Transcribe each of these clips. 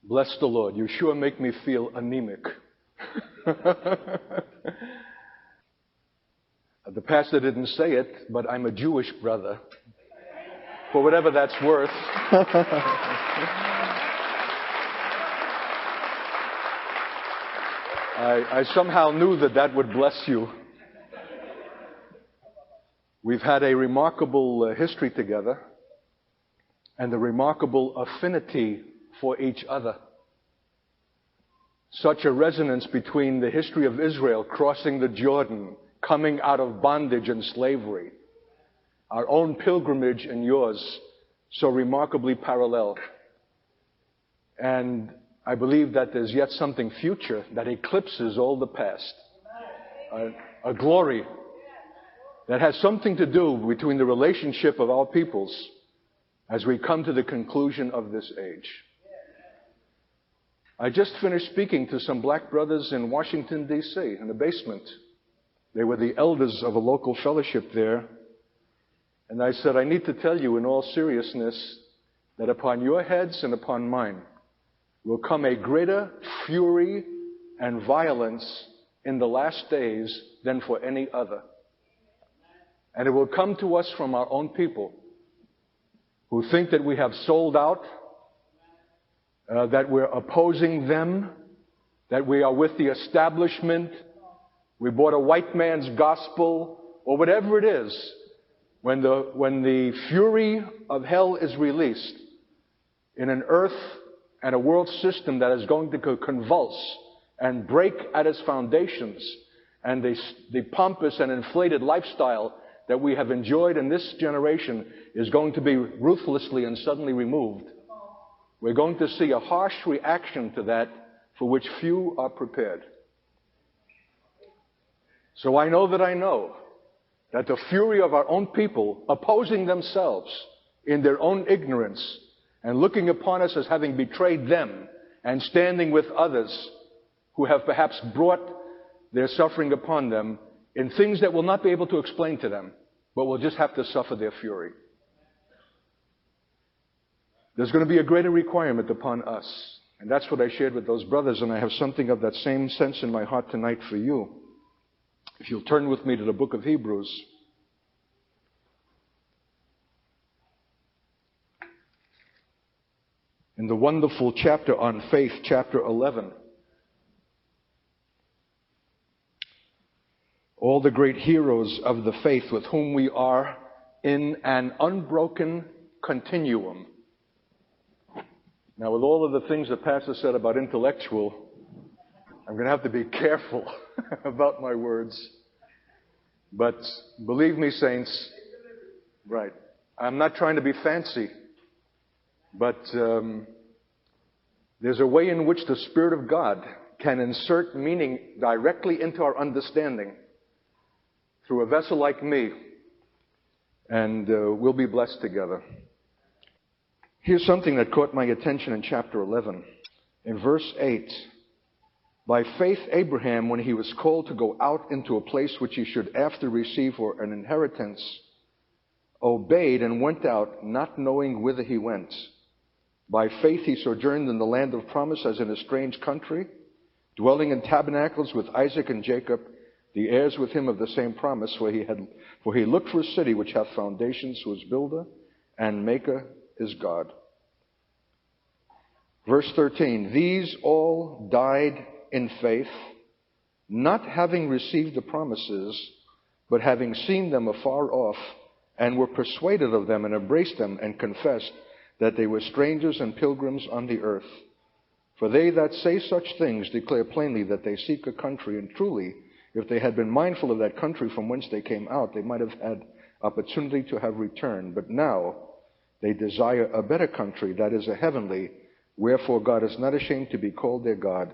Bless the Lord. You sure make me feel anemic. The pastor didn't say it, but I'm a Jewish brother. For whatever that's worth. I somehow knew that would bless you. We've had a remarkable history together and a remarkable affinity for each other. Such a resonance between the history of Israel crossing the Jordan, coming out of bondage and slavery, our own pilgrimage and yours, so remarkably parallel. And I believe that there's yet something future that eclipses all the past. A glory that has something to do between the relationship of our peoples as we come to the conclusion of this age. I just finished speaking to some black brothers in Washington, D.C., in the basement. They were the elders of a local fellowship there. And I said, I need to tell you in all seriousness that upon your heads and upon mine will come a greater fury and violence in the last days than for any other. And it will come to us from our own people who think that we have sold out, that we're opposing them, that we are with the establishment, we bought a white man's gospel, or whatever it is. When the fury of hell is released in an earth and a world system that is going to convulse and break at its foundations, and the pompous and inflated lifestyle that we have enjoyed in this generation is going to be ruthlessly and suddenly removed, we're going to see a harsh reaction to that for which few are prepared. So I know that the fury of our own people opposing themselves in their own ignorance and looking upon us as having betrayed them and standing with others who have perhaps brought their suffering upon them in things that we'll not be able to explain to them, but we'll just have to suffer their fury. There's going to be a greater requirement upon us. And that's what I shared with those brothers, and I have something of that same sense in my heart tonight for you. If you'll turn with me to the book of Hebrews. In the wonderful chapter on faith, chapter 11. All the great heroes of the faith with whom we are in an unbroken continuum. Now, with all of the things the pastor said about intellectual, I'm going to have to be careful about my words. But believe me, saints, right, I'm not trying to be fancy, but there's a way in which the Spirit of God can insert meaning directly into our understanding through a vessel like me, and we'll be blessed together. Here's something that caught my attention in chapter 11. In verse 8, by faith Abraham, when he was called to go out into a place which he should after receive for an inheritance, obeyed and went out, not knowing whither he went. By faith he sojourned in the land of promise as in a strange country, dwelling in tabernacles with Isaac and Jacob, the heirs with him of the same promise, for he looked for a city which hath foundations, whose builder and maker is God. Verse 13, these all died in faith, not having received the promises, but having seen them afar off, and were persuaded of them, and embraced them, and confessed that they were strangers and pilgrims on the earth. For they that say such things declare plainly that they seek a country, and truly, if they had been mindful of that country from whence they came out, they might have had opportunity to have returned. But now they desire a better country, that is a heavenly, wherefore God is not ashamed to be called their God,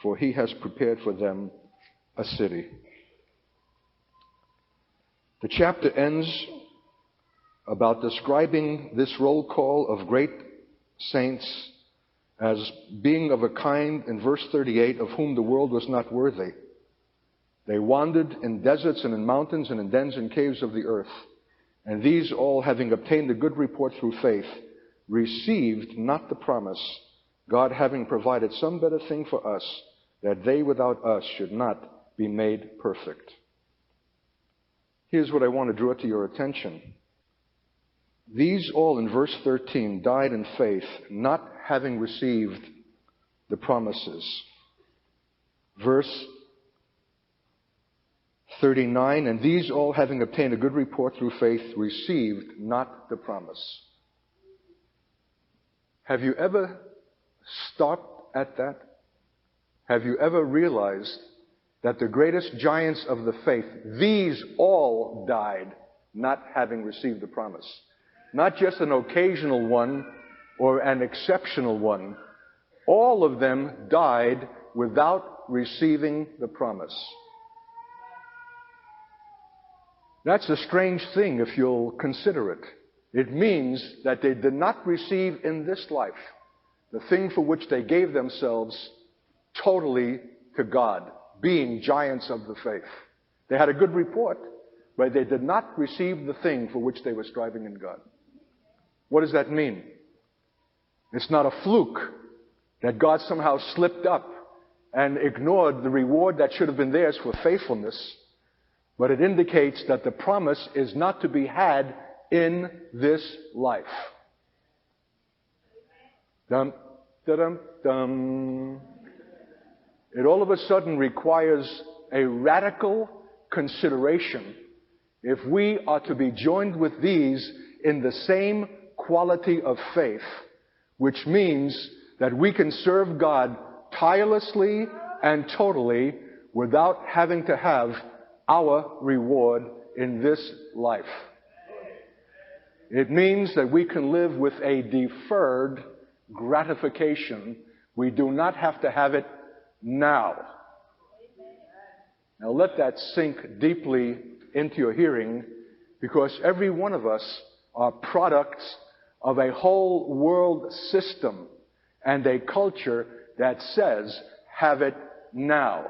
for he has prepared for them a city. The chapter ends about describing this roll call of great saints as being of a kind, in verse 38, of whom the world was not worthy. They wandered in deserts and in mountains and in dens and caves of the earth. And these all, having obtained a good report through faith, received not the promise, God having provided some better thing for us, that they without us should not be made perfect. Here's what I want to draw to your attention. These all, in verse 13, died in faith, not having received the promises. Verse 39, and these all, having obtained a good report through faith, received not the promise. Have you ever stopped at that? Have you ever realized that the greatest giants of the faith, these all died not having received the promise? Not just an occasional one or an exceptional one. All of them died without receiving the promise. That's a strange thing if you'll consider it. It means that they did not receive in this life the thing for which they gave themselves totally to God, being giants of the faith. They had a good report, but they did not receive the thing for which they were striving in God. What does that mean? It's not a fluke that God somehow slipped up and ignored the reward that should have been theirs for faithfulness, but it indicates that the promise is not to be had in this life. Dum, da-dum, dum. It all of a sudden requires a radical consideration if we are to be joined with these in the same quality of faith, which means that we can serve God tirelessly and totally without having to have our reward in this life. It means that we can live with a deferred gratification. We do not have to have it now. Now let that sink deeply into your hearing, because every one of us are products of a whole world system and a culture that says, have it now.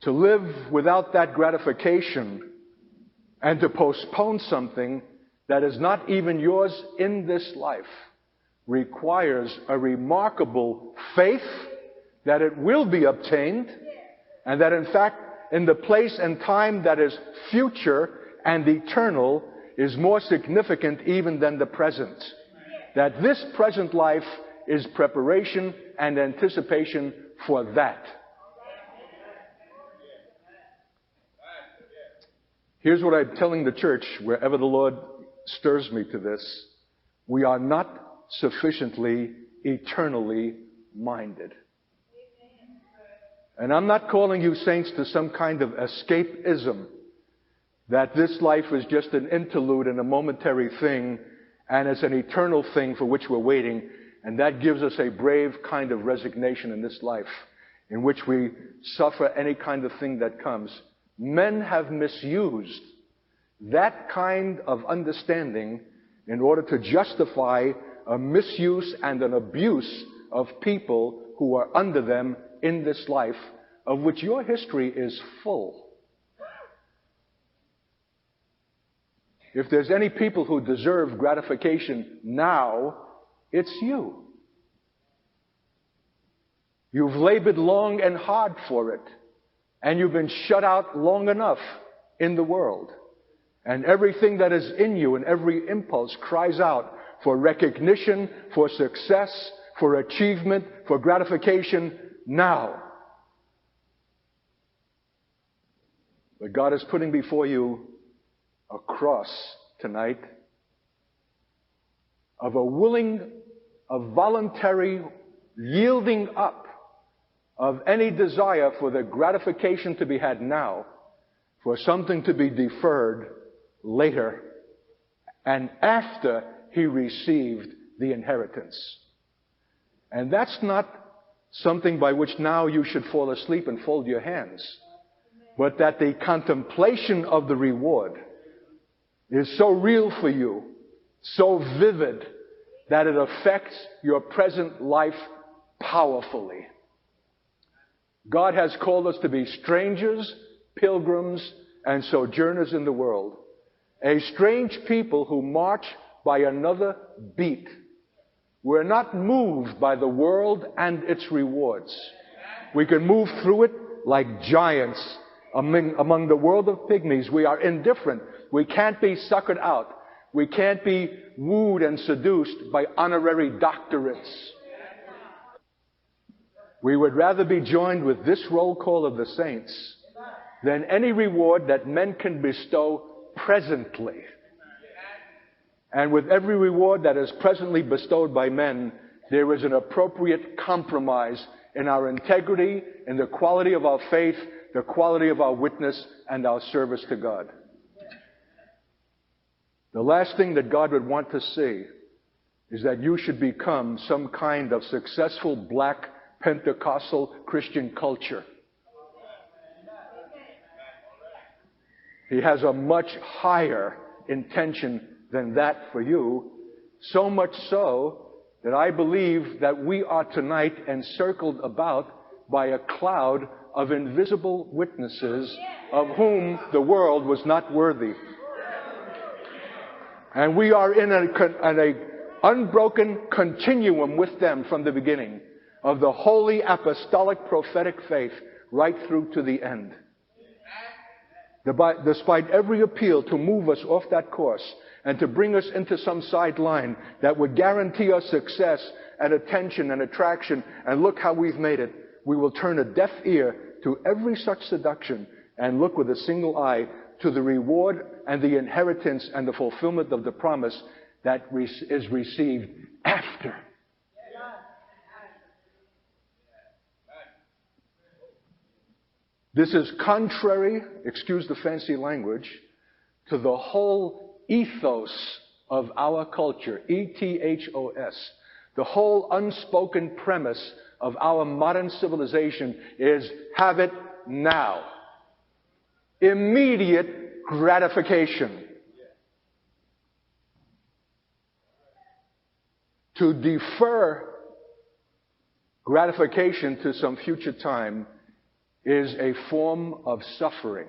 To live without that gratification and to postpone something that is not even yours in this life requires a remarkable faith that it will be obtained, and that in fact, in the place and time that is future and eternal, is more significant even than the present. That this present life is preparation and anticipation for that. Here's what I'm telling the church, wherever the Lord stirs me to this. We are not sufficiently eternally minded. And I'm not calling you saints to some kind of escapism, that this life is just an interlude and a momentary thing, and it's an eternal thing for which we're waiting, and that gives us a brave kind of resignation in this life, in which we suffer any kind of thing that comes. Men have misused that kind of understanding in order to justify a misuse and an abuse of people who are under them in this life, of which your history is full. If there's any people who deserve gratification now, it's you. You've labored long and hard for it, and you've been shut out long enough in the world. And everything that is in you and every impulse cries out for recognition, for success, for achievement, for gratification now. But God is putting before you a cross tonight of a voluntary yielding up of any desire for the gratification to be had now, for something to be deferred later and after he received the inheritance. And that's not something by which now you should fall asleep and fold your hands, but that the contemplation of the reward is so real for you, so vivid, that it affects your present life powerfully. God has called us to be strangers, pilgrims, and sojourners in the world. A strange people who march by another beat We're not moved by the world and its rewards. We can move through it like giants among the world of pygmies. We are indifferent. We can't be suckered out. We can't be wooed and seduced by honorary doctorates. We would rather be joined with this roll call of the saints than any reward that men can bestow presently. And with every reward that is presently bestowed by men, there is an appropriate compromise in our integrity, in the quality of our faith, the quality of our witness, and our service to God. The last thing that God would want to see is that you should become some kind of successful black Pentecostal Christian culture. He has a much higher intention than that for you, so much so that I believe that we are tonight encircled about by a cloud of invisible witnesses of whom the world was not worthy. And we are in an unbroken continuum with them from the beginning of the holy apostolic prophetic faith right through to the end. Despite every appeal to move us off that course and to bring us into some sideline that would guarantee us success and attention and attraction, and look how we've made it, we will turn a deaf ear to every such seduction and look with a single eye to the reward and the inheritance and the fulfillment of the promise that is received after. This is contrary, excuse the fancy language, to the whole ethos of our culture, ethos. The whole unspoken premise of our modern civilization is have it now. Immediate gratification. To defer gratification to some future time is a form of suffering.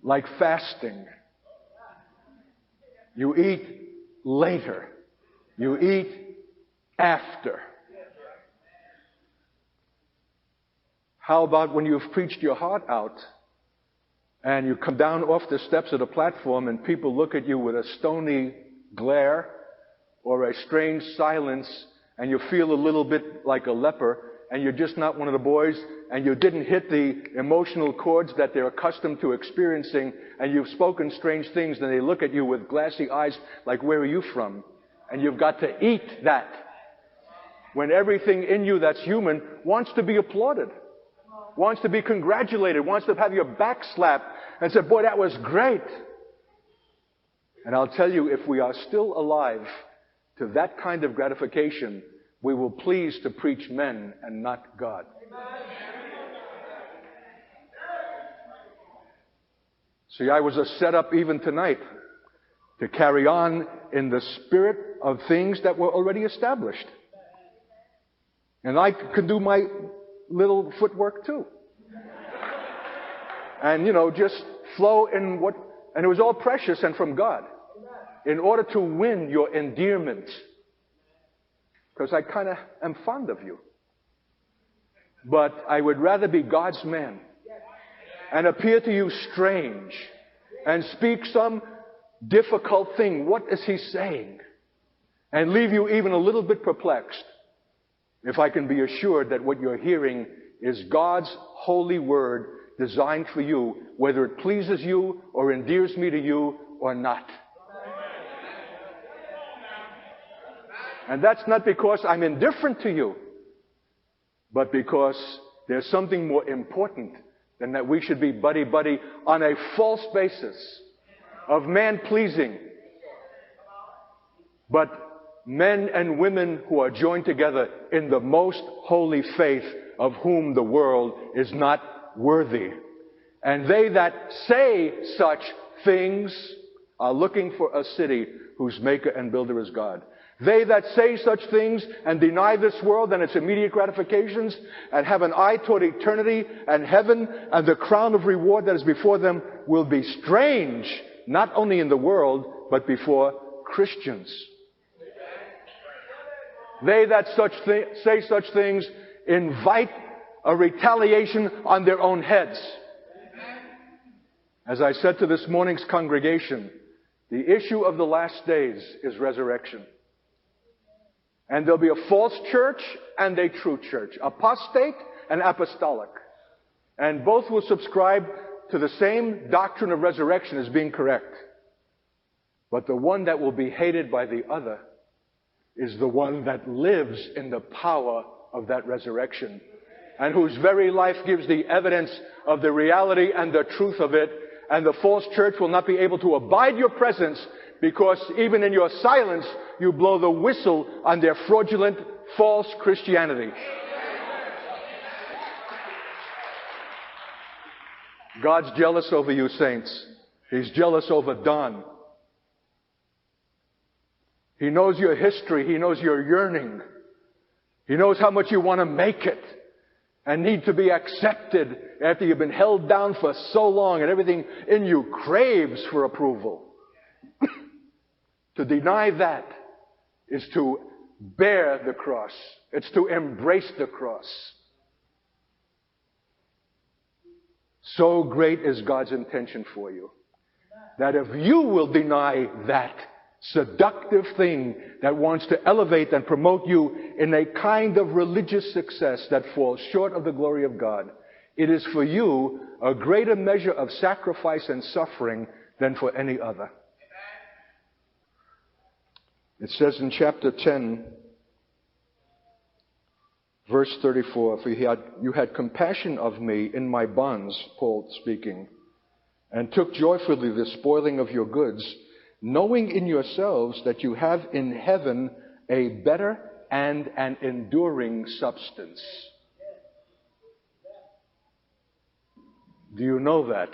Like fasting. You eat later. You eat after. How about when you've preached your heart out and you come down off the steps of the platform and people look at you with a stony glare or a strange silence, and you feel a little bit like a leper, and you're just not one of the boys, and you didn't hit the emotional chords that they're accustomed to experiencing, and you've spoken strange things, and they look at you with glassy eyes like, where are you from? And you've got to eat that. When everything in you that's human wants to be applauded, wants to be congratulated, wants to have your back slapped, and say, boy, that was great. And I'll tell you, if we are still alive to that kind of gratification, we will please to preach men and not God. See, I was a setup even tonight to carry on in the spirit of things that were already established. And I could do my little footwork too. And, just flow in what, and it was all precious and from God. In order to win your endearment. Because I kind of am fond of you. But I would rather be God's man and appear to you strange and speak some difficult thing. What is he saying? And leave you even a little bit perplexed, if I can be assured that what you're hearing is God's holy word designed for you, whether it pleases you or endears me to you or not. And that's not because I'm indifferent to you, but because there's something more important than that we should be buddy-buddy on a false basis of man-pleasing. But men and women who are joined together in the most holy faith of whom the world is not worthy. And they that say such things are looking for a city whose maker and builder is God. They that say such things and deny this world and its immediate gratifications and have an eye toward eternity and heaven and the crown of reward that is before them will be strange, not only in the world, but before Christians. They that say such things invite a retaliation on their own heads. As I said to this morning's congregation, the issue of the last days is resurrection. And there'll be a false church and a true church, apostate and apostolic. And both will subscribe to the same doctrine of resurrection as being correct. But the one that will be hated by the other is the one that lives in the power of that resurrection, and whose very life gives the evidence of the reality and the truth of it. And the false church will not be able to abide your presence, because even in your silence, you blow the whistle on their fraudulent, false Christianity. God's jealous over you, saints. He's jealous over Don. He knows your history. He knows your yearning. He knows how much you want to make it and need to be accepted after you've been held down for so long and everything in you craves for approval. To deny that is to bear the cross. It's to embrace the cross. So great is God's intention for you, that if you will deny that seductive thing that wants to elevate and promote you in a kind of religious success that falls short of the glory of God, it is for you a greater measure of sacrifice and suffering than for any other. It says in chapter 10, verse 34, "For you had compassion of me in my bonds," Paul speaking, "and took joyfully the spoiling of your goods, knowing in yourselves that you have in heaven a better and an enduring substance." Do you know that?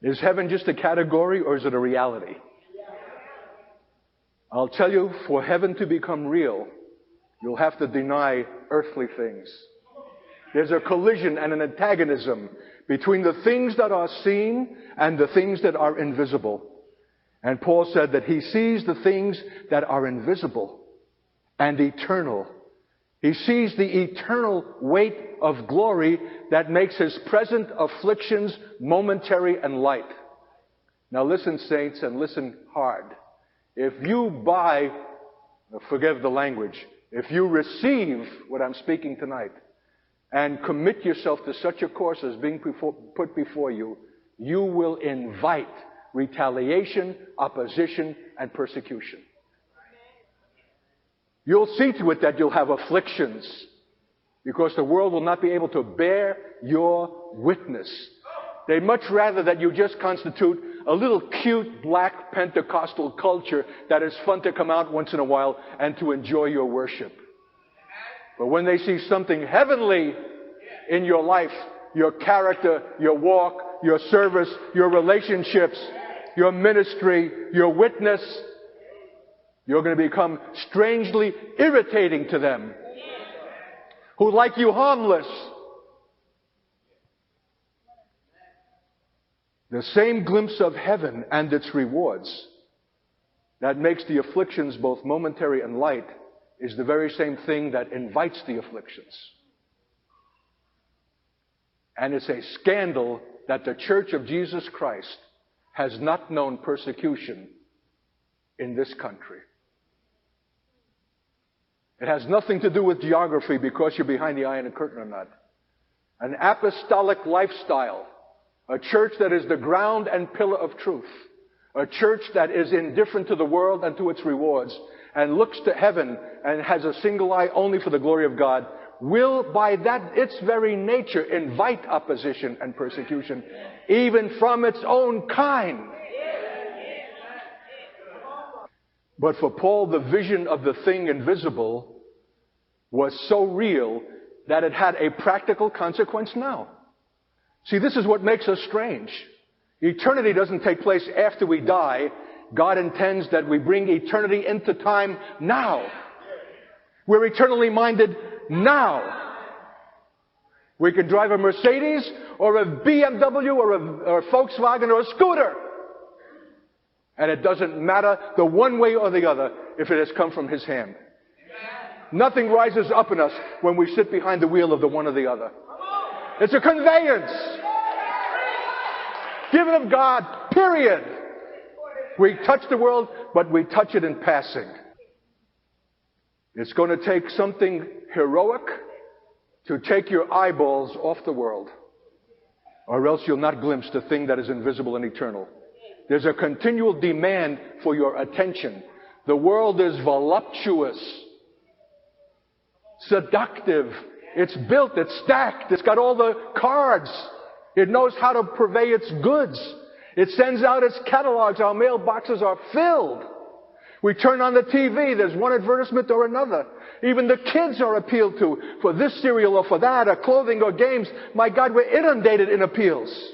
Is heaven just a category, or is it a reality? I'll tell you, for heaven to become real, you'll have to deny earthly things. There's a collision and an antagonism between the things that are seen and the things that are invisible. And Paul said that he sees the things that are invisible and eternal. He sees the eternal weight of glory that makes his present afflictions momentary and light. Now listen, saints, and listen hard. If you forgive the language, if you receive what I'm speaking tonight and commit yourself to such a course as being put before you, you will invite retaliation, opposition, and persecution. You'll see to it that you'll have afflictions, because the world will not be able to bear your witness. They'd much rather that you just constitute a little cute black Pentecostal culture that is fun to come out once in a while and to enjoy your worship. But when they see something heavenly in your life, your character, your walk, your service, your relationships, your ministry, your witness, you're going to become strangely irritating to them, who like you harmless. The same glimpse of heaven and its rewards that makes the afflictions both momentary and light is the very same thing that invites the afflictions. And it's a scandal that the Church of Jesus Christ has not known persecution in this country. It has nothing to do with geography, because you're behind the iron curtain or not. An apostolic lifestyle, a church that is the ground and pillar of truth, a church that is indifferent to the world and to its rewards, and looks to heaven and has a single eye only for the glory of God, will by that its very nature invite opposition and persecution, even from its own kind. But for Paul, the vision of the thing invisible was so real that it had a practical consequence now. See, this is what makes us strange. Eternity doesn't take place after we die. God intends that we bring eternity into time now. We're eternally minded now. We can drive a Mercedes or a BMW or a Volkswagen or a scooter. And it doesn't matter the one way or the other if it has come from His hand. Nothing rises up in us when we sit behind the wheel of the one or the other. It's a conveyance. Given of God, period. We touch the world, but we touch it in passing. It's going to take something heroic to take your eyeballs off the world, or else you'll not glimpse the thing that is invisible and eternal. There's a continual demand for your attention. The world is voluptuous, seductive. It's built, it's stacked, it's got all the cards. It knows how to purvey its goods. It sends out its catalogs. Our mailboxes are filled. We turn on the TV, there's one advertisement or another. Even the kids are appealed to for this cereal or for that, or clothing or games. My God, we're inundated in appeals.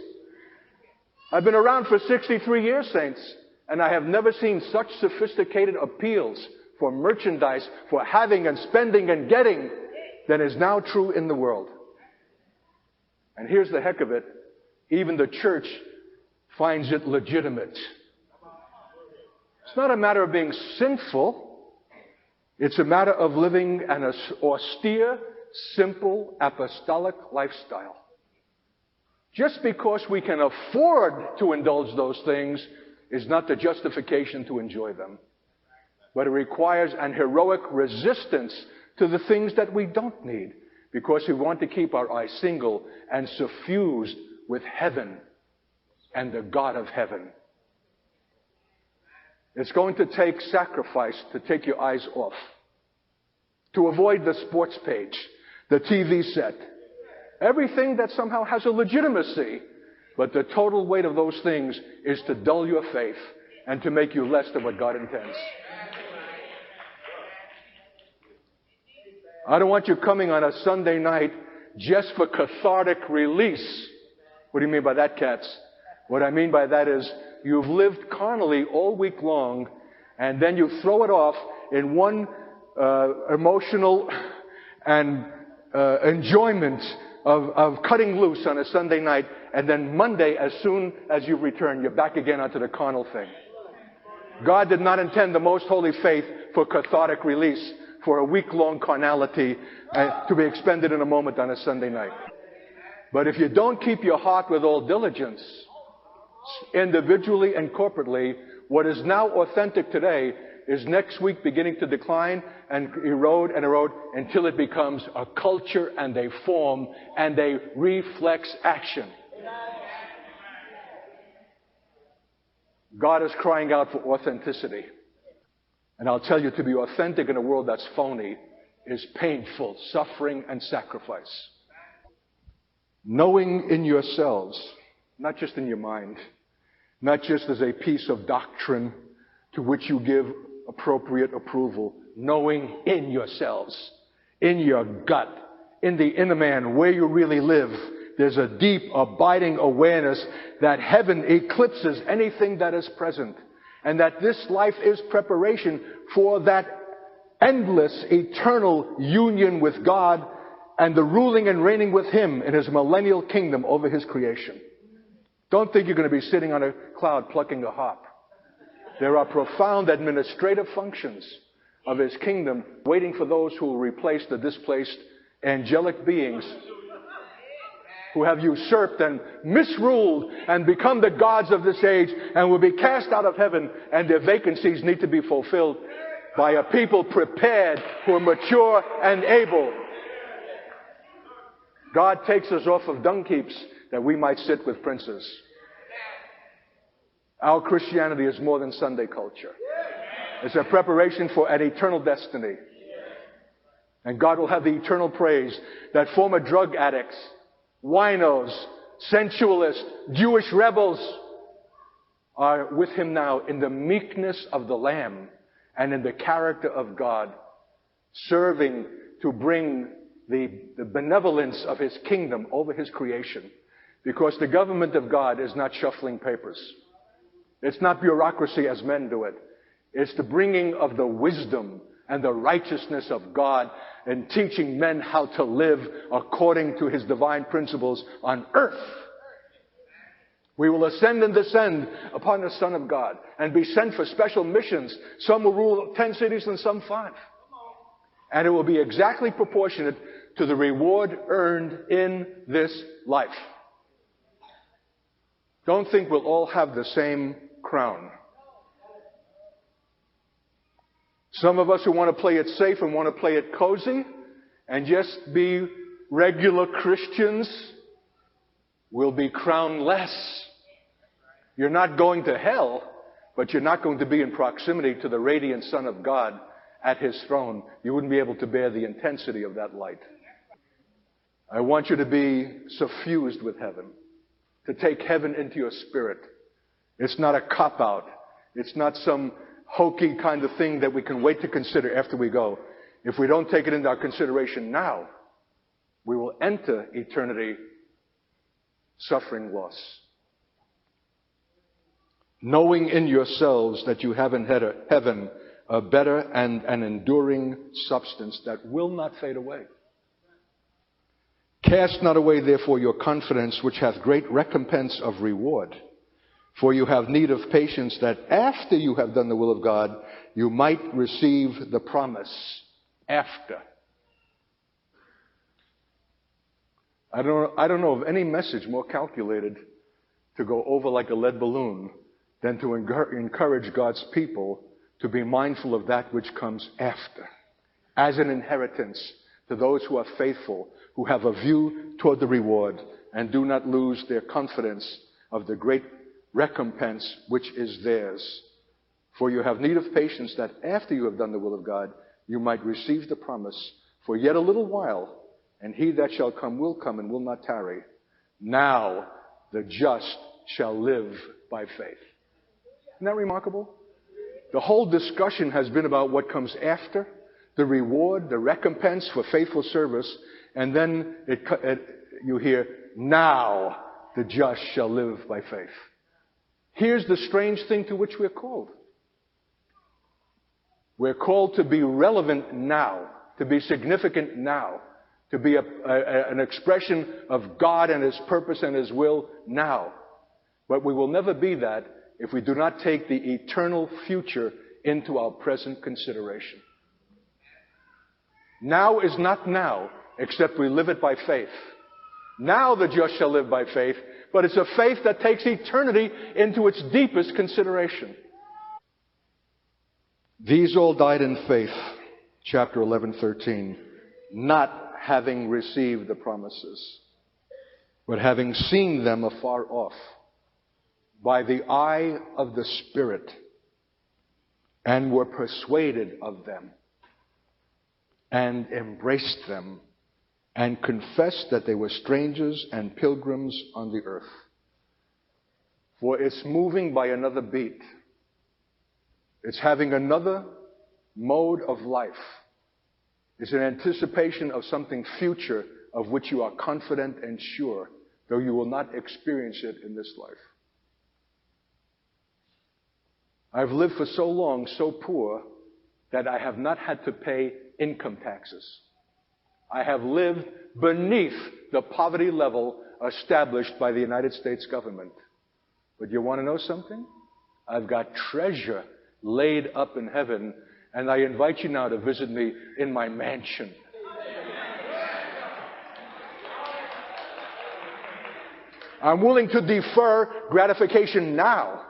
I've been around for 63 years, saints, and I have never seen such sophisticated appeals for merchandise, for having and spending and getting, than is now true in the world. And here's the heck of it. Even the church finds it legitimate. It's not a matter of being sinful. It's a matter of living an austere, simple, apostolic lifestyle. Just because we can afford to indulge those things is not the justification to enjoy them. But it requires an heroic resistance to the things that we don't need, because we want to keep our eyes single and suffused with heaven and the God of heaven. It's going to take sacrifice to take your eyes off, to avoid the sports page, the TV set, everything that somehow has a legitimacy. But the total weight of those things is to dull your faith and to make you less than what God intends. I don't want you coming on a Sunday night just for cathartic release. What do you mean by that, Katz? What I mean by that is you've lived carnally all week long, and then you throw it off in one emotional and enjoyment of cutting loose on a Sunday night, and then Monday, as soon as you return, you're back again onto the carnal thing. God did not intend the most holy faith for cathartic release, for a week-long carnality to be expended in a moment on a Sunday night. But if you don't keep your heart with all diligence, individually and corporately, what is now authentic today is next week beginning to decline and erode until it becomes a culture and a form and a reflex action. God is crying out for authenticity. And I'll tell you, to be authentic in a world that's phony is painful, suffering, and sacrifice. Knowing in yourselves, not just in your mind, not just as a piece of doctrine to which you give appropriate approval, knowing in yourselves, in your gut, in the inner man, where you really live, there's a deep, abiding awareness that heaven eclipses anything that is present, and that this life is preparation for that endless, eternal union with God and the ruling and reigning with Him in His millennial kingdom over His creation. Don't think you're going to be sitting on a cloud plucking a harp. There are profound administrative functions of His kingdom waiting for those who will replace the displaced angelic beings who have usurped and misruled and become the gods of this age and will be cast out of heaven, and their vacancies need to be fulfilled by a people prepared, who are mature and able. God takes us off of dung heaps that we might sit with princes. Our Christianity is more than Sunday culture. It's a preparation for an eternal destiny. And God will have the eternal praise that former drug addicts, winos, sensualists, Jewish rebels are with Him now in the meekness of the Lamb and in the character of God, serving to bring the benevolence of His kingdom over His creation. Because the government of God is not shuffling papers. It's not bureaucracy as men do it. It's the bringing of the wisdom and the righteousness of God and teaching men how to live according to His divine principles on earth. We will ascend and descend upon the Son of God and be sent for special missions. Some will rule 10 cities and some 5. And it will be exactly proportionate to the reward earned in this life. Don't think we'll all have the same crown. Some of us who want to play it safe and want to play it cozy and just be regular Christians will be crownless. You're not going to hell, but you're not going to be in proximity to the radiant Son of God at His throne. You wouldn't be able to bear the intensity of that light. I want you to be suffused with heaven, to take heaven into your spirit. It's not a cop-out. It's not some hokey kind of thing that we can wait to consider after we go. If we don't take it into our consideration now, we will enter eternity suffering loss. Knowing in yourselves that you have in heaven a better and an enduring substance that will not fade away. Cast not away, therefore, your confidence, which hath great recompense of reward. For you have need of patience, that after you have done the will of God, you might receive the promise. After. I don't know of any message more calculated to go over like a lead balloon than to encourage God's people to be mindful of that which comes after, as an inheritance to those who are faithful, who have a view toward the reward, and do not lose their confidence of the great recompense which is theirs. For you have need of patience, that after you have done the will of God, you might receive the promise. For yet a little while, and he that shall come will come and will not tarry. Now the just shall live by faith. Isn't that remarkable? The whole discussion has been about what comes after, the reward, the recompense for faithful service, and then you hear, now the just shall live by faith. Here's the strange thing to which we're called. We're called to be relevant now, to be significant now, to be an expression of God and His purpose and His will now. But we will never be that if we do not take the eternal future into our present consideration. Now is not now, except we live it by faith. Now the just shall live by faith, but it's a faith that takes eternity into its deepest consideration. These all died in faith, chapter 11:13, not having received the promises, but having seen them afar off by the eye of the Spirit, and were persuaded of them, and embraced them, and confessed that they were strangers and pilgrims on the earth. For it's moving by another beat. It's having another mode of life. It's an anticipation of something future of which you are confident and sure, though you will not experience it in this life. I've lived for so long, so poor, that I have not had to pay income taxes. I have lived beneath the poverty level established by the United States government. But you want to know something? I've got treasure laid up in heaven, and I invite you now to visit me in my mansion. I'm willing to defer gratification now.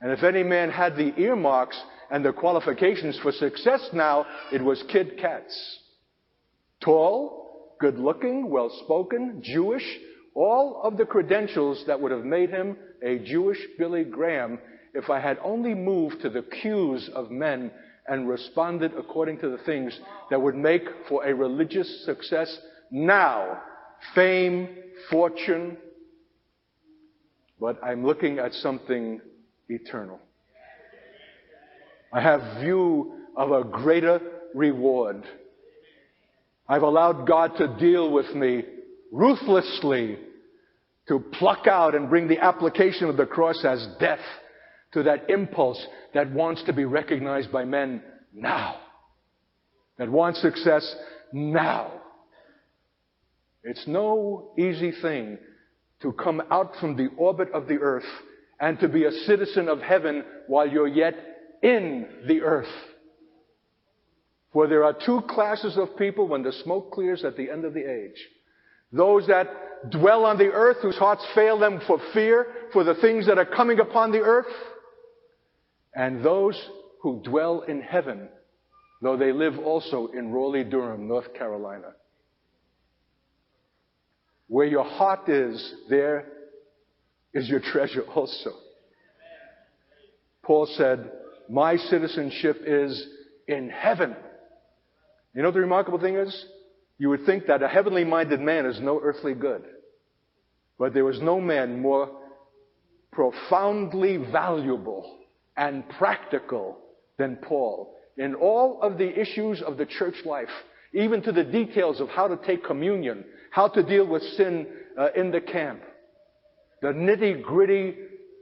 And if any man had the earmarks and the qualifications for success now, it was Kid Katz. Tall, good-looking, well-spoken, Jewish, all of the credentials that would have made him a Jewish Billy Graham if I had only moved to the cues of men and responded according to the things that would make for a religious success now. Fame, fortune. But I'm looking at something eternal. I have view of a greater reward. I've allowed God to deal with me ruthlessly, to pluck out and bring the application of the cross as death to that impulse that wants to be recognized by men now, that wants success now. It's no easy thing to come out from the orbit of the earth and to be a citizen of heaven while you're yet in the earth. For there are two classes of people when the smoke clears at the end of the age. Those that dwell on the earth, whose hearts fail them for fear for the things that are coming upon the earth, and those who dwell in heaven, though they live also in Raleigh-Durham, North Carolina. Where your heart is, there is your treasure also. Paul said, my citizenship is in heaven. You know what the remarkable thing is? You would think that a heavenly minded man is no earthly good. But there was no man more profoundly valuable and practical than Paul in all of the issues of the church life, even to the details of how to take communion, how to deal with sin in the camp. The nitty-gritty,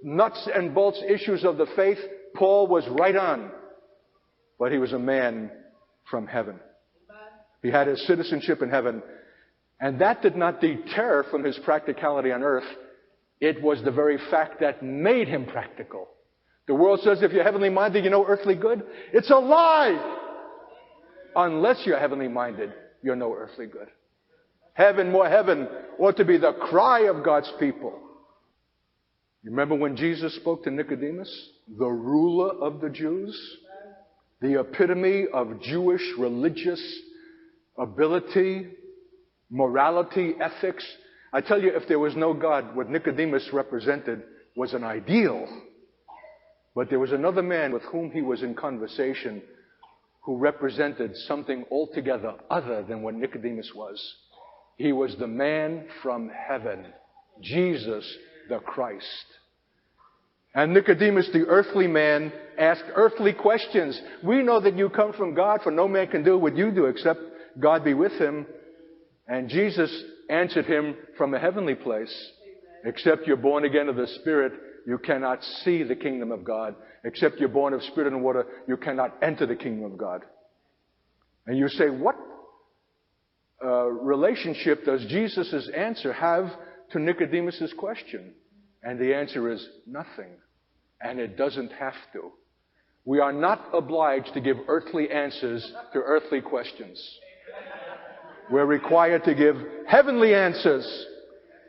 nuts and bolts issues of the faith, Paul was right on. But he was a man from heaven. He had his citizenship in heaven. And that did not deter from his practicality on earth. It was the very fact that made him practical. The world says if you're heavenly minded, you know earthly good. It's a lie! Unless you're heavenly minded, you're no earthly good. Heaven, more heaven, ought to be the cry of God's people. You remember when Jesus spoke to Nicodemus, the ruler of the Jews? The epitome of Jewish religious ability, morality, ethics. I tell you, if there was no God, what Nicodemus represented was an ideal. But there was another man with whom he was in conversation who represented something altogether other than what Nicodemus was. He was the man from heaven, Jesus the Christ. And Nicodemus, the earthly man, asked earthly questions. We know that you come from God, for no man can do what you do except God be with him. And Jesus answered him from a heavenly place. Except you're born again of the Spirit, you cannot see the kingdom of God. Except you're born of spirit and water, you cannot enter the kingdom of God. And you say, what relationship does Jesus' answer have to Nicodemus' question? And the answer is nothing. And it doesn't have to. We are not obliged to give earthly answers to earthly questions. We're required to give heavenly answers,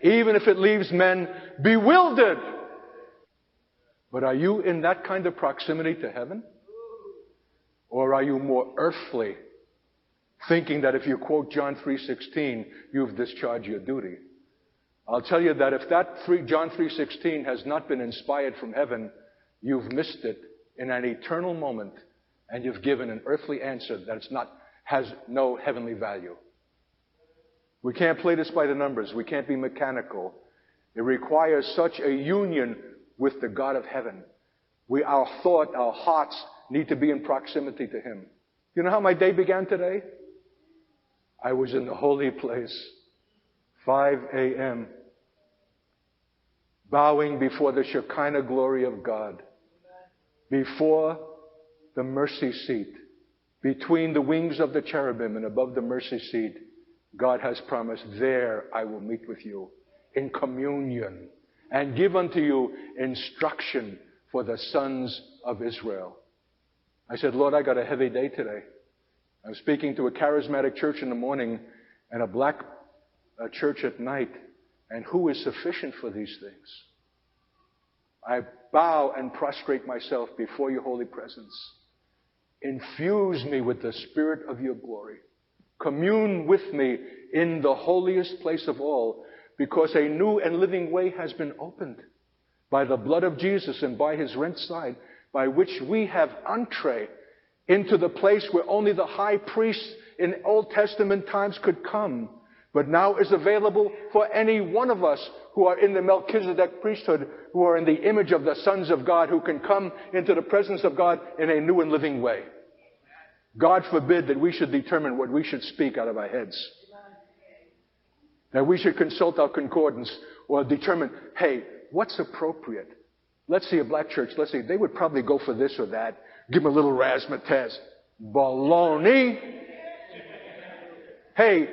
even if it leaves men bewildered. But are you in that kind of proximity to heaven? Or are you more earthly, thinking that if you quote John 3:16, you've discharged your duty? I'll tell you that if John 3:16 has not been inspired from heaven, you've missed it in an eternal moment, and you've given an earthly answer that has no heavenly value. We can't play this by the numbers. We can't be mechanical. It requires such a union with the God of heaven. Our thought, our hearts need to be in proximity to Him. You know how my day began today? I was in the holy place, 5 a.m., bowing before the Shekinah glory of God, before the mercy seat, between the wings of the cherubim and above the mercy seat. God has promised, there I will meet with you in communion and give unto you instruction for the sons of Israel. I said, Lord, I got a heavy day today. I'm speaking to a charismatic church in the morning and a black church at night. And who is sufficient for these things? I bow and prostrate myself before your holy presence. Infuse me with the Spirit of your glory. Commune with me in the holiest place of all, because a new and living way has been opened by the blood of Jesus and by His rent side, by which we have entree into the place where only the high priest in Old Testament times could come, but now is available for any one of us who are in the Melchizedek priesthood, who are in the image of the sons of God, who can come into the presence of God in a new and living way. God forbid that we should determine what we should speak out of our heads. That we should consult our concordance or determine, hey, what's appropriate? Let's see a black church. Let's see, they would probably go for this or that. Give them a little razzmatazz. Baloney. Hey,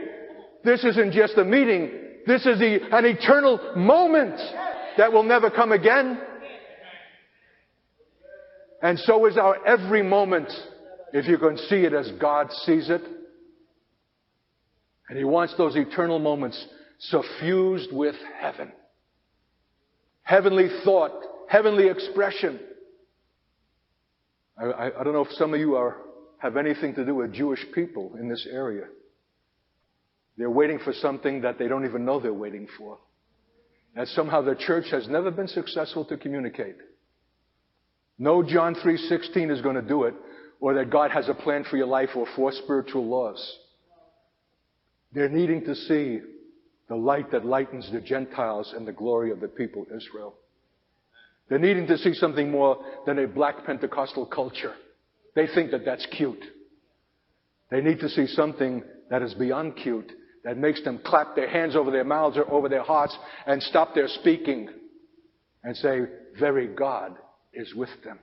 this isn't just a meeting. This is an eternal moment that will never come again. And so is our every moment, if you can see it as God sees it. And He wants those eternal moments suffused with heaven. Heavenly thought, heavenly expression. I don't know if some of you have anything to do with Jewish people in this area. They're waiting for something that they don't even know they're waiting for. That somehow the church has never been successful to communicate. No John 3:16 is going to do it, or that God has a plan for your life, or 4 spiritual laws. They're needing to see the light that lightens the Gentiles and the glory of the people of Israel. They're needing to see something more than a black Pentecostal culture. They think that that's cute. They need to see something that is beyond cute, that makes them clap their hands over their mouths or over their hearts and stop their speaking and say, very God is with them.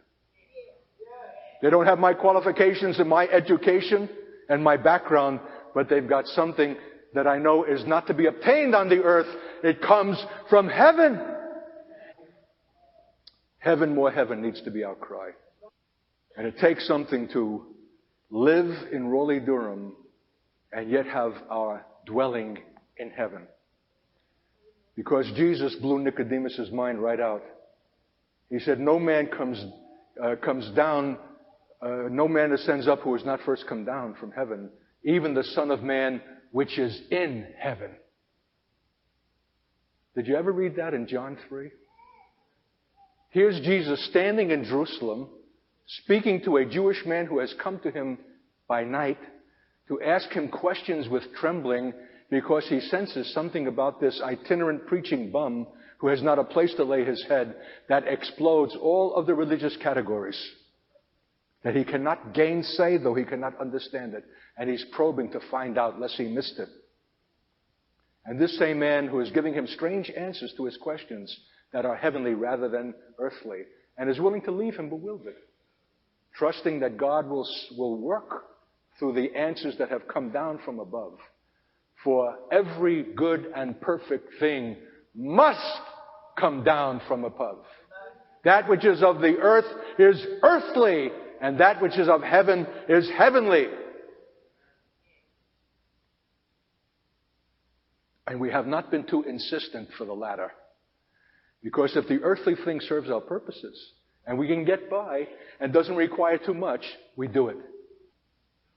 They don't have my qualifications and my education and my background, but they've got something that I know is not to be obtained on the earth. It comes from heaven. Heaven, more heaven needs to be our cry. And it takes something to live in Raleigh-Durham and yet have our dwelling in heaven. Because Jesus blew Nicodemus' mind right out. He said, no man no man ascends up who has not first come down from heaven, even the Son of Man which is in heaven. Did you ever read that in John 3? Here's Jesus standing in Jerusalem, speaking to a Jewish man who has come to him by night to ask him questions with trembling because he senses something about this itinerant preaching bum who has not a place to lay his head that explodes all of the religious categories that he cannot gainsay, though he cannot understand it. And he's probing to find out, lest he missed it. And this same man who is giving him strange answers to his questions that are heavenly rather than earthly, and is willing to leave him bewildered, trusting that God will work through the answers that have come down from above. For every good and perfect thing must come down from above. That which is of the earth is earthly, and that which is of heaven is heavenly. And we have not been too insistent for the latter. Because if the earthly thing serves our purposes, and we can get by, and doesn't require too much, we do it.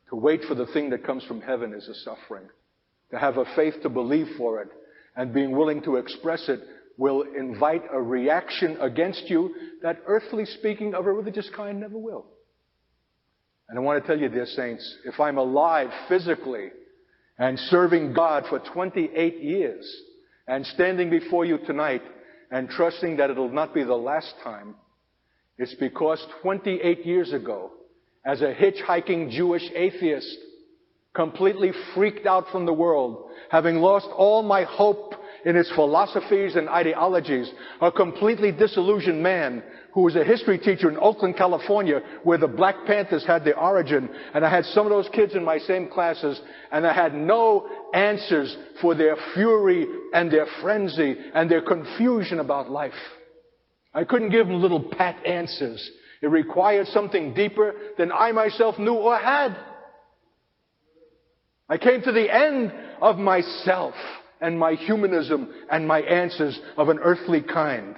To wait for the thing that comes from heaven is a suffering. To have a faith to believe for it, and being willing to express it, will invite a reaction against you that, earthly speaking, of a religious kind never will. And I want to tell you, dear saints, if I'm alive physically and serving God for 28 years and standing before you tonight and trusting that it'll not be the last time, it's because 28 years ago, as a hitchhiking Jewish atheist, completely freaked out from the world, having lost all my hope in its philosophies and ideologies, a completely disillusioned man who was a history teacher in Oakland, California, where the Black Panthers had their origin. And I had some of those kids in my same classes, and I had no answers for their fury and their frenzy and their confusion about life. I couldn't give them little pat answers. It required something deeper than I myself knew or had. I came to the end of myself and my humanism and my answers of an earthly kind.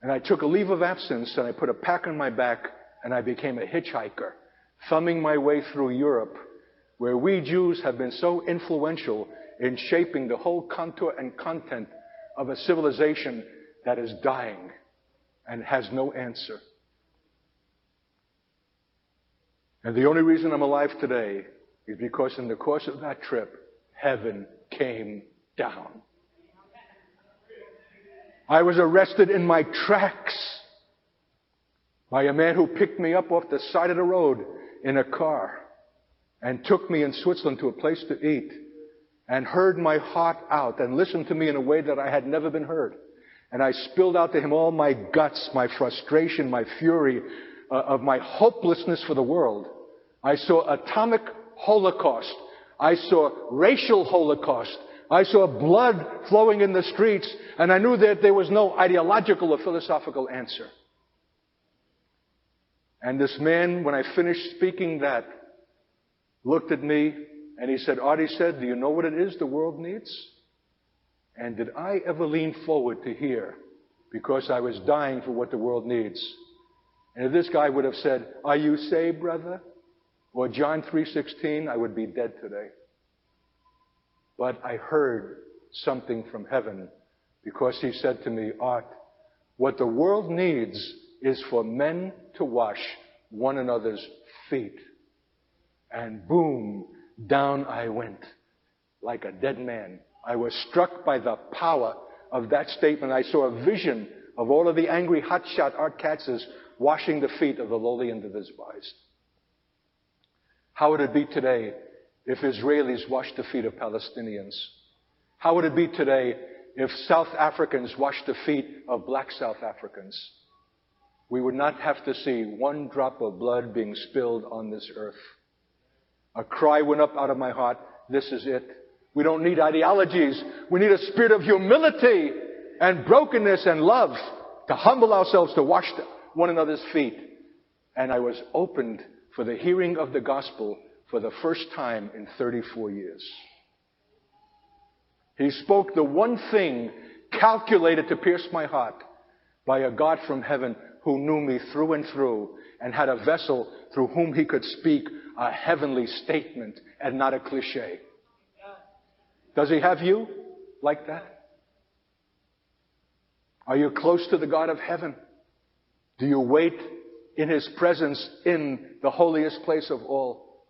And I took a leave of absence and I put a pack on my back and I became a hitchhiker, thumbing my way through Europe, where we Jews have been so influential in shaping the whole contour and content of a civilization that is dying and has no answer. And the only reason I'm alive today is because in the course of that trip, heaven came down. I was arrested in my tracks by a man who picked me up off the side of the road in a car and took me in Switzerland to a place to eat and heard my heart out and listened to me in a way that I had never been heard. And I spilled out to him all my guts, my frustration, my fury, of my hopelessness for the world. I saw atomic holocaust I saw racial holocaust. I saw blood flowing in the streets, and I knew that there was no ideological or philosophical answer. And this man, when I finished speaking that, looked at me and he said, Art, he said, do you know what it is the world needs? And did I ever lean forward to hear, because I was dying for what the world needs? And if this guy would have said, are you saved, brother? Or John 3:16, I would be dead today. But I heard something from heaven, because he said to me, Art, what the world needs is for men to wash one another's feet. And boom, down I went like a dead man. I was struck by the power of that statement. I saw a vision of all of the angry hotshot Art Katzes washing the feet of the lowly and the despised. How would it be today if Israelis washed the feet of Palestinians? How would it be today if South Africans washed the feet of black South Africans? We would not have to see one drop of blood being spilled on this earth. A cry went up out of my heart, this is it. We don't need ideologies. We need a spirit of humility and brokenness and love to humble ourselves, to wash one another's feet. And I was opened for the hearing of the gospel for the first time in 34 years. He spoke the one thing calculated to pierce my heart by a God from heaven who knew me through and through and had a vessel through whom he could speak a heavenly statement and not a cliche. Does he have you like that? Are you close to the God of heaven? Do you wait in his presence in the holiest place of all?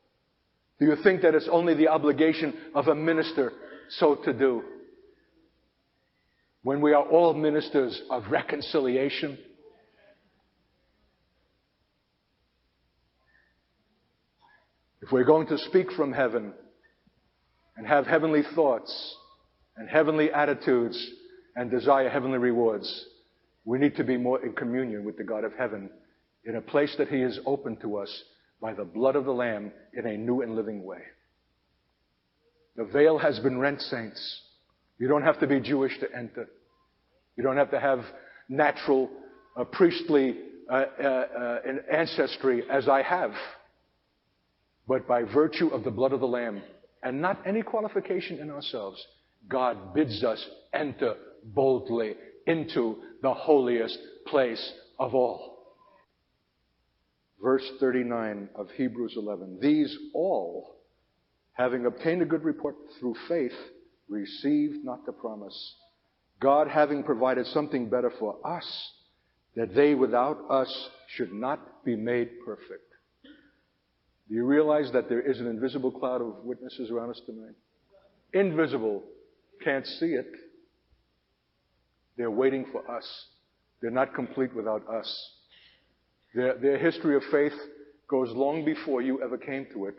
Do you think that it's only the obligation of a minister so to do? When we are all ministers of reconciliation. If we're going to speak from heaven and have heavenly thoughts and heavenly attitudes and desire heavenly rewards, we need to be more in communion with the God of heaven in a place that he has opened to us by the blood of the Lamb in a new and living way. The veil has been rent, saints. You don't have to be Jewish to enter. You don't have to have natural, priestly ancestry as I have. But by virtue of the blood of the Lamb, and not any qualification in ourselves, God bids us enter boldly into the holiest place of all. Verse 39 of Hebrews 11. These all, having obtained a good report through faith, received not the promise. God having provided something better for us, that they without us should not be made perfect. Do you realize that there is an invisible cloud of witnesses around us tonight? Invisible. Can't see it. They're waiting for us. They're not complete without us. Their history of faith goes long before you ever came to it,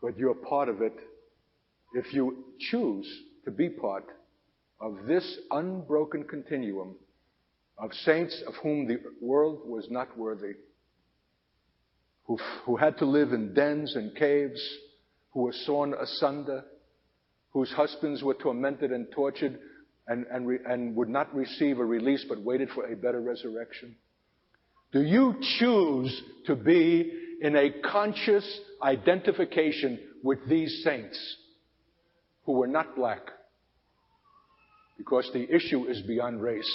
but you're part of it if you choose to be part of this unbroken continuum of saints of whom the world was not worthy, who had to live in dens and caves, who were sawn asunder, whose husbands were tormented and tortured and would not receive a release but waited for a better resurrection. Do you choose to be in a conscious identification with these saints who were not black? Because the issue is beyond race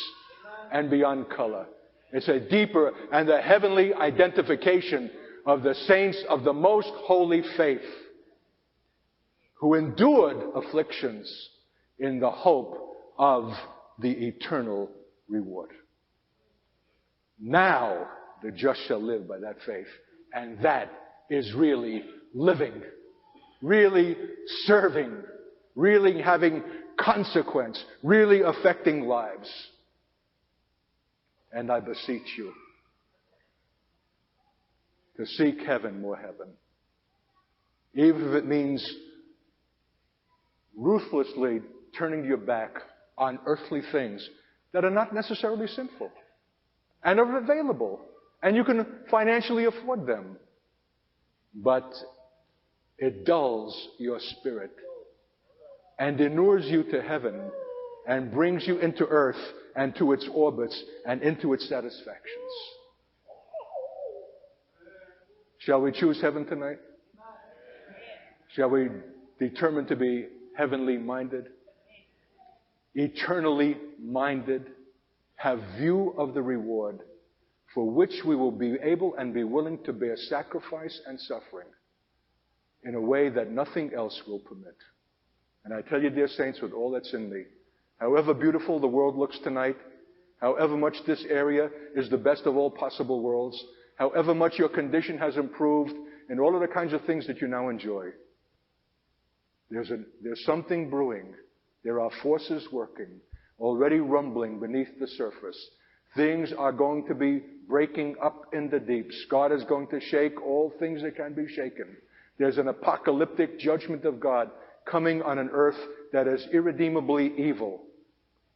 and beyond color. It's a deeper and a heavenly identification of the saints of the most holy faith who endured afflictions in the hope of the eternal reward. Now the just shall live by that faith. And that is really living, really serving, really having consequence, really affecting lives. And I beseech you to seek heaven, more heaven. Even if it means ruthlessly turning your back on earthly things that are not necessarily sinful and are available, and you can financially afford them. But it dulls your spirit and inures you to heaven and brings you into earth and to its orbits and into its satisfactions. Shall we choose heaven tonight? Shall we determine to be heavenly minded, eternally minded, have view of the reward for which we will be able and be willing to bear sacrifice and suffering in a way that nothing else will permit? And I tell you, dear saints, with all that's in me, however beautiful the world looks tonight, however much this area is the best of all possible worlds, however much your condition has improved, and all of the kinds of things that you now enjoy, there's something brewing. There are forces working, already rumbling beneath the surface. Things are going to be breaking up in the deeps. God is going to shake all things that can be shaken. There's an apocalyptic judgment of God coming on an earth that is irredeemably evil.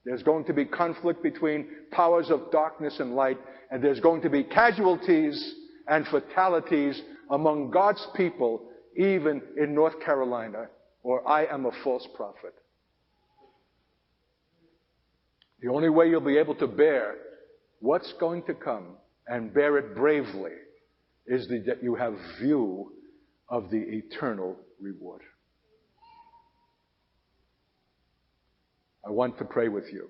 There's going to be conflict between powers of darkness and light, and there's going to be casualties and fatalities among God's people, even in North Carolina, or I am a false prophet. The only way you'll be able to bear what's going to come and bear it bravely is that you have view of the eternal reward. I want to pray with you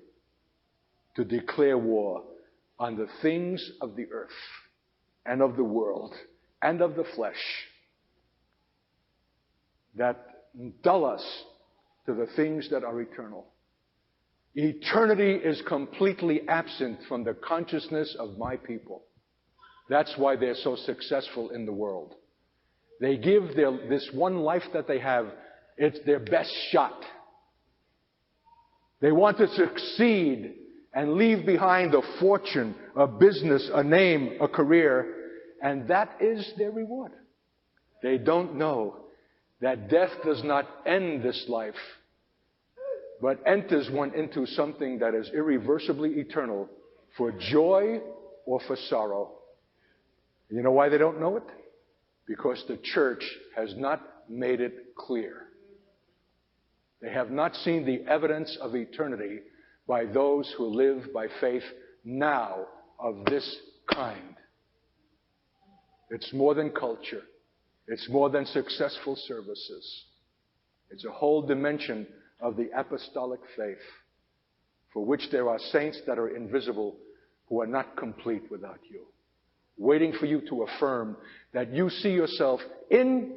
to declare war on the things of the earth and of the world and of the flesh that dull us to the things that are eternal. Eternity is completely absent from the consciousness of my people. That's why they're so successful in the world. They give this one life that they have, it's their best shot. They want to succeed and leave behind a fortune, a business, a name, a career, and that is their reward. They don't know that death does not end this life, but enters one into something that is irreversibly eternal, for joy or for sorrow. You know why they don't know it? Because the church has not made it clear. They have not seen the evidence of eternity by those who live by faith now of this kind. It's more than culture. It's more than successful services. It's a whole dimension of the apostolic faith, for which there are saints that are invisible who are not complete without you, waiting for you to affirm that you see yourself in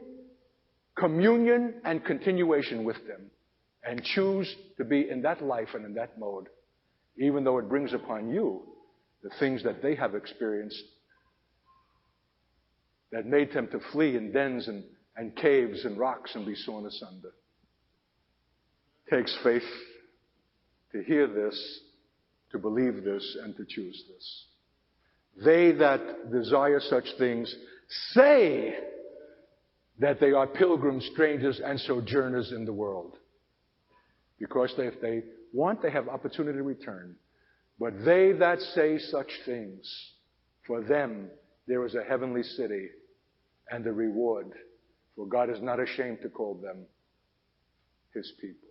communion and continuation with them, and choose to be in that life and in that mode, even though it brings upon you the things that they have experienced that made them to flee in dens and caves and rocks and be sawn asunder. It takes faith to hear this, to believe this, and to choose this. They that desire such things say that they are pilgrims, strangers, and sojourners in the world. Because if they want, they have opportunity to return. But they that say such things, for them there is a heavenly city and a reward, for God is not ashamed to call them His people.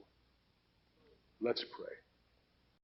Let's pray.